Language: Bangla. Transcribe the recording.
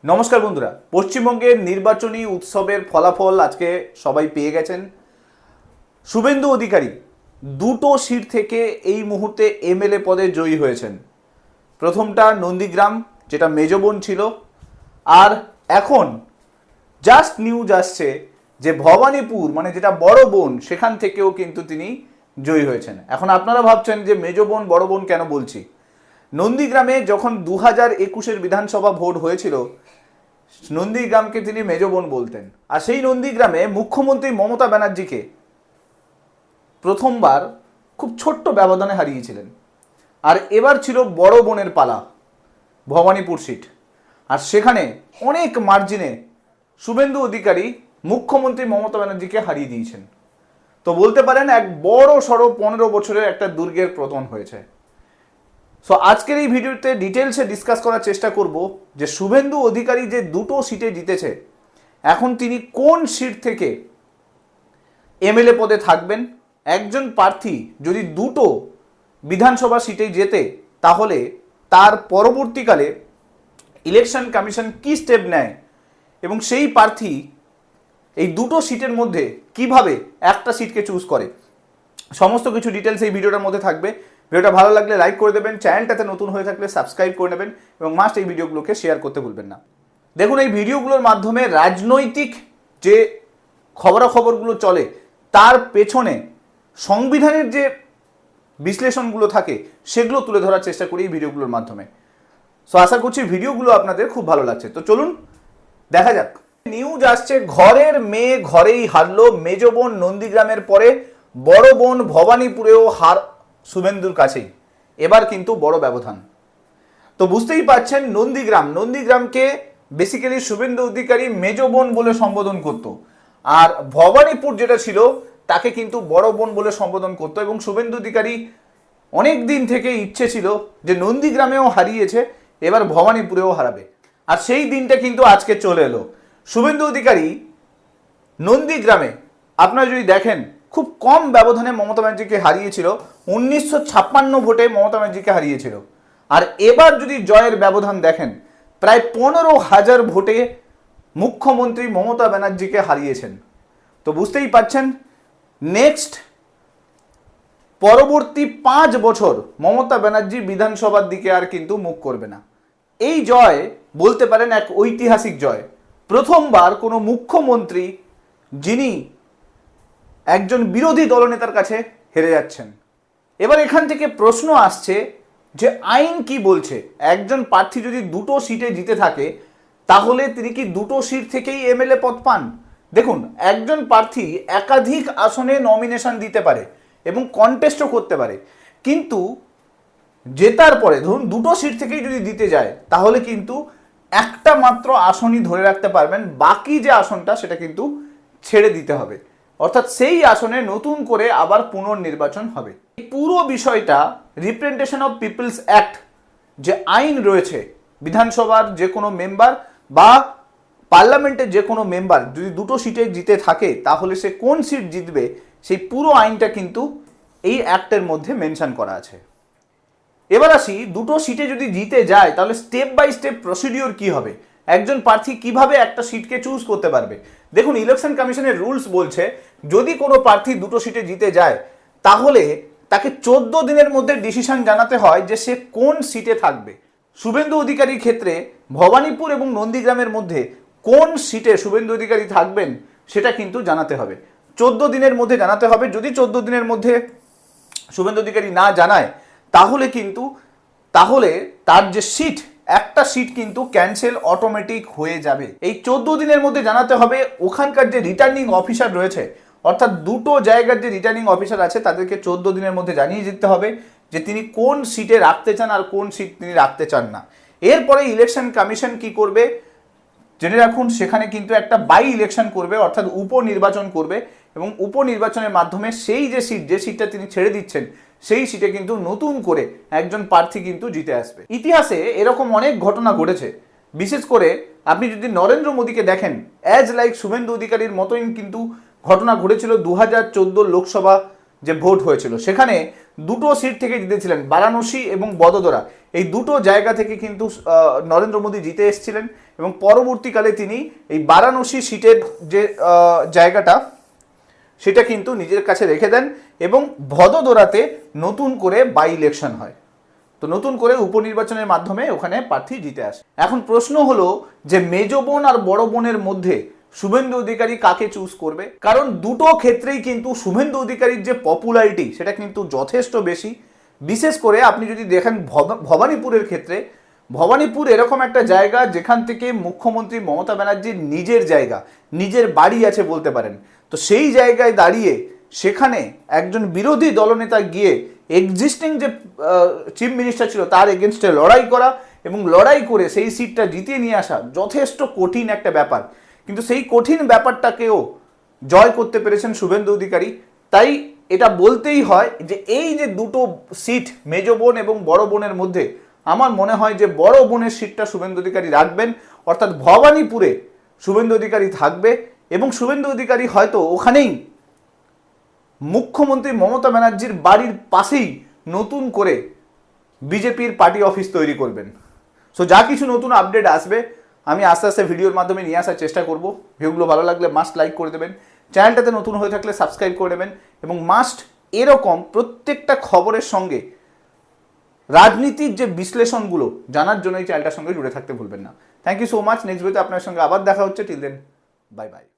নমস্কার বন্ধুরা, পশ্চিমবঙ্গের নির্বাচনী উৎসবের ফলাফল আজকে সবাই পেয়ে গেছেন। শুভেন্দু অধিকারী দুটো সিট থেকে এই মুহূর্তে এমএলএ পদে জয়ী হয়েছেন। প্রথমটা নন্দীগ্রাম, যেটা মেজবোন ছিল, আর এখন জাস্ট নিউজ আসছে যে ভবানীপুর, মানে যেটা বড় বোন, সেখান থেকেও কিন্তু তিনি জয়ী হয়েছেন। এখন আপনারা ভাবছেন যে মেজবোন বড় বোন কেন বলছি। নন্দীগ্রামে যখন 2021-এর বিধানসভা ভোট হয়েছিল, নন্দীগ্রামকে তিনি মেজবোন বলতেন। আর সেই নন্দীগ্রামে মুখ্যমন্ত্রী মমতা ব্যানার্জিকে প্রথমবার খুব ছোট্ট ব্যবধানে হারিয়েছিলেন। আর এবার ছিল বড় বোনের পালা, ভবানীপুর সিট, আর সেখানে অনেক মার্জিনে শুভেন্দু অধিকারী মুখ্যমন্ত্রী মমতা ব্যানার্জিকে হারিয়ে দিয়েছেন। তো বলতে পারেন এক বড় সড়ো 15 বছরের একটা দুর্গের পতন হয়েছে। সো আজকের এই ভিডিওতে ডিটেলসে ডিসকাস করার চেষ্টা করব যে শুভেন্দু অধিকারী যে দুটো সিটে জিতেছে, এখন তিনি কোন সিট থেকে এমএলএ পদে থাকবেন। একজন প্রার্থী যদি দুটো বিধানসভা সিটে জেতে, তাহলে তার পরবর্তীকালে ইলেকশন কমিশন কি স্টেপ নেয় এবং সেই প্রার্থী এই দুটো সিটের মধ্যে কিভাবে একটা সিটকে চুজ করে, সমস্ত কিছু ডিটেলস এই ভিডিওটার মধ্যে থাকবে। ভিডিওটা ভালো লাগলে লাইক করে দেবেন, চ্যানেলটাতে নতুন হয়ে থাকলে সাবস্ক্রাইব করে নেবেন এবং মাস্ট এই ভিডিওগুলোকে শেয়ার করতে ভুলবেন না। দেখুন, এই ভিডিওগুলোর মাধ্যমে রাজনৈতিক যে খবরাখবরগুলো চলে তার পেছনে সংবিধানের যে বিশ্লেষণগুলো থাকে সেগুলো তুলে ধরার চেষ্টা করি এই ভিডিওগুলোর মাধ্যমে। সো আশা করছি ভিডিওগুলো আপনাদের খুব ভালো লাগছে। তো চলুন দেখা যাক। নিউজ আসছে, ঘরের মেয়ে ঘরেই হারলো, মেজবোন নন্দীগ্রামের পরে বড় বোন ভবানীপুরেও হার শুভেন্দুর কাছেই। এবার কিন্তু বড় ব্যবধান। তো বুঝতেই পারছেন, নন্দীগ্রামকে বেসিক্যালি শুভেন্দু অধিকারী মেজবোন বলে সম্বোধন করত, আর ভবানীপুর যেটা ছিল তাকে কিন্তু বড় বোন বলে সম্বোধন করত। এবং শুভেন্দু অধিকারী অনেক দিন থেকে ইচ্ছে ছিল যে নন্দীগ্রামেও হারিয়েছে, এবার ভবানীপুরেও হারাবে, আর সেই দিনটা কিন্তু আজকে চলে এলো। শুভেন্দু অধিকারী নন্দীগ্রামে আপনারা যদি দেখেন খুব কম ব্যবধানে মমতা ব্যানার্জিকে হারিয়েছিল, 1956 ভোটে মমতা ব্যানার্জিকে হারিয়েছিল। আর এবার যদি জয়ের ব্যবধান দেখেন, প্রায় 15,000 ভোটে মুখ্যমন্ত্রী মমতা ব্যানার্জিকে হারিয়েছেন। তো বুঝতেই পারছেন, নেক্সট পরবর্তী 5 বছর মমতা ব্যানার্জি বিধানসভার দিকে আর কিন্তু মুখ করবে না। এই জয় বলতে পারেন এক ঐতিহাসিক জয়। প্রথমবার কোনো মুখ্যমন্ত্রী যিনি একজন বিরোধী দলনেতার কাছে হেরে যাচ্ছেন। এবার এখান থেকে প্রশ্ন আসছে যে আইন কি বলছে। একজন প্রার্থী যদি দুটো সিটে জিতে থাকে, তাহলে তিনি কি দুটো সিট থেকেই এমএলএ পদ পান? দেখুন, একজন প্রার্থী একাধিক আসনে নমিনেশন দিতে পারে এবং কন্টেস্টও করতে পারে, কিন্তু জেতার পরে ধরুন দুটো সিট থেকেই যদি জিতে যায়, তাহলে কিন্তু একটা মাত্র আসনই ধরে রাখতে পারবেন, বাকি যে আসনটা সেটা কিন্তু ছেড়ে দিতে হবে। অর্থাৎ সেই আসনে নতুন করে আবার পুনর্নির্বাচন হবে। এই পুরো বিষয়টা রিপ্রেজেন্টেশন অফ পিপলস অ্যাক্ট যে আইন রয়েছে, বিধানসভার যে কোনো মেম্বার বা পার্লামেন্টের যে কোনো মেম্বার যদি দুটো সিটে জিতে থাকে, তাহলে সে কোন সিট জিতবে সেই পুরো আইনটা কিন্তু এই অ্যাক্টের মধ্যে মেনশন করা আছে। এবার আসি, দুটো সিটে যদি জিতে যায় তাহলে স্টেপ বাই স্টেপ প্রসিডিওর কি হবে, একজন প্রার্থী কিভাবে একটা সিটকে চুজ করতে পারবে। দেখুন, ইলেকশন কমিশনের রুলস বলছে যদি কোনো প্রার্থী দুটো সিটে জিতে যায়, তাহলে তাকে 14 দিনের মধ্যে ডিসিশন জানাতে হয় যে সে কোন সিটে থাকবে। শুভেন্দু অধিকারীর ক্ষেত্রে ভবানীপুর এবং নন্দীগ্রামের মধ্যে কোন সিটে শুভেন্দু অধিকারী থাকবেন সেটা কিন্তু জানাতে হবে, 14 দিনের মধ্যে জানাতে হবে। যদি 14 দিনের মধ্যে শুভেন্দু অধিকারী না জানায়, তাহলে তার যে সিট, একটা সিট কিন্তু ক্যান্সেল অটোমেটিক হয়ে যাবে। এই 14 দিনের মধ্যে জানাতে হবে। ওখানকার যে রিটার্নিং অফিসার রয়েছে, অর্থাৎ দুটো জায়গার যে রিটার্নিং অফিসার আছে, তাদেরকে 14 দিনের মধ্যে জানিয়ে দিতে হবে যে তিনি কোন সিটে রাখতে চান আর কোন সিট তিনি রাখতে চান না। এরপরে ইলেকশন কমিশন কি করবে জেনে রাখুন, সেখানে কিন্তু একটা বাই ইলেকশন করবে, অর্থাৎ উপনির্বাচন করবে, এবং উপনির্বাচনের মাধ্যমে সেই যে সিটটা তিনি ছেড়ে দিচ্ছেন, সেই সিটে কিন্তু নতুন করে একজন প্রার্থী কিন্তু জিতে আসবে। ইতিহাসে এরকম অনেক ঘটনা ঘটেছে। বিশেষ করে আপনি যদি নরেন্দ্র মোদীকে দেখেন, অ্যাজ লাইক শুভেন্দু অধিকারীর মতোই কিন্তু ঘটনা ঘটেছিল 2014 লোকসভা যে ভোট হয়েছিল, সেখানে দুটো সিট থেকে জিতেছিলেন, বারাণসী এবং বদোদরা। এই দুটো জায়গা থেকে কিন্তু নরেন্দ্র মোদী জিতে এসেছিলেন এবং পরবর্তীকালে তিনি এই বারাণসী সিটের যে জায়গাটা সেটা কিন্তু নিজের কাছে রেখে দেন এবং ভদোদরাতে নতুন করে বাই ইলেকশন হয়। তো নতুন করে উপনির্বাচনের মাধ্যমে ওখানে প্রার্থী জিতে আসে। এখন প্রশ্ন হলো যে মেজ বোন আর বড় বোনের মধ্যে শুভেন্দু অধিকারী কাকে চুজ করবে, কারণ দুটো ক্ষেত্রেই কিন্তু শুভেন্দু অধিকারীর যে পপুলারিটি সেটা কিন্তু যথেষ্ট বেশি। বিশেষ করে আপনি যদি দেখেন ভবানীপুরের ক্ষেত্রে, ভবানীপুর এরকম একটা জায়গা যেখান থেকে মুখ্যমন্ত্রী মমতা ব্যানার্জির নিজের জায়গা, নিজের বাড়ি আছে বলতে পারেন। তো সেই জায়গায় দাঁড়িয়ে সেখানে একজন বিরোধী দলনেতা গিয়ে এক্সিস্টিং যে চিফ মিনিস্টার ছিল তার এগেনস্টে লড়াই করা এবং লড়াই করে সেই সিটটা জিতিয়ে নিয়ে আসা যথেষ্ট কঠিন একটা ব্যাপার। কিন্তু সেই কঠিন ব্যাপারটাকেও জয় করতে পেরেছেন শুভেন্দু অধিকারী। তাই এটা বলতেই হয় যে এই যে দুটো সিট মেজ বোন এবং বড় বোনের মধ্যে আমার মনে হয় যে বড় বোনের সিটটা শুভেন্দু অধিকারী রাখবেন, অর্থাৎ ভবানীপুরে শুভেন্দু অধিকারী থাকবে এবং শুভেন্দু অধিকারী হয়তো ওখানেই মুখ্যমন্ত্রী মমতা ব্যানার্জির বাড়ির পাশেই নতুন করে বিজেপির পার্টি অফিস তৈরি করবেন। সো যা কিছু নতুন আপডেট আসবে আমি আস্তে আস্তে ভিডিওর মাধ্যমে নিয়ে আসার চেষ্টা করব। ভিডিওগুলো ভালো লাগলে মাস্ট লাইক করে দেবেন, চ্যানেলটাতে নতুন হয়ে থাকলে সাবস্ক্রাইব করে দেবেন এবং মাস্ট এরকম প্রত্যেকটা খবরের সঙ্গে রাজনীতির যে বিশ্লেষণগুলো জানার জন্য এই চ্যানেলটার সঙ্গে জুড়ে থাকতে ভুলবেন না। Thank you so much. Next ভিডিওতে আপনার সঙ্গে আবার দেখা হচ্ছে। Till then, bye by.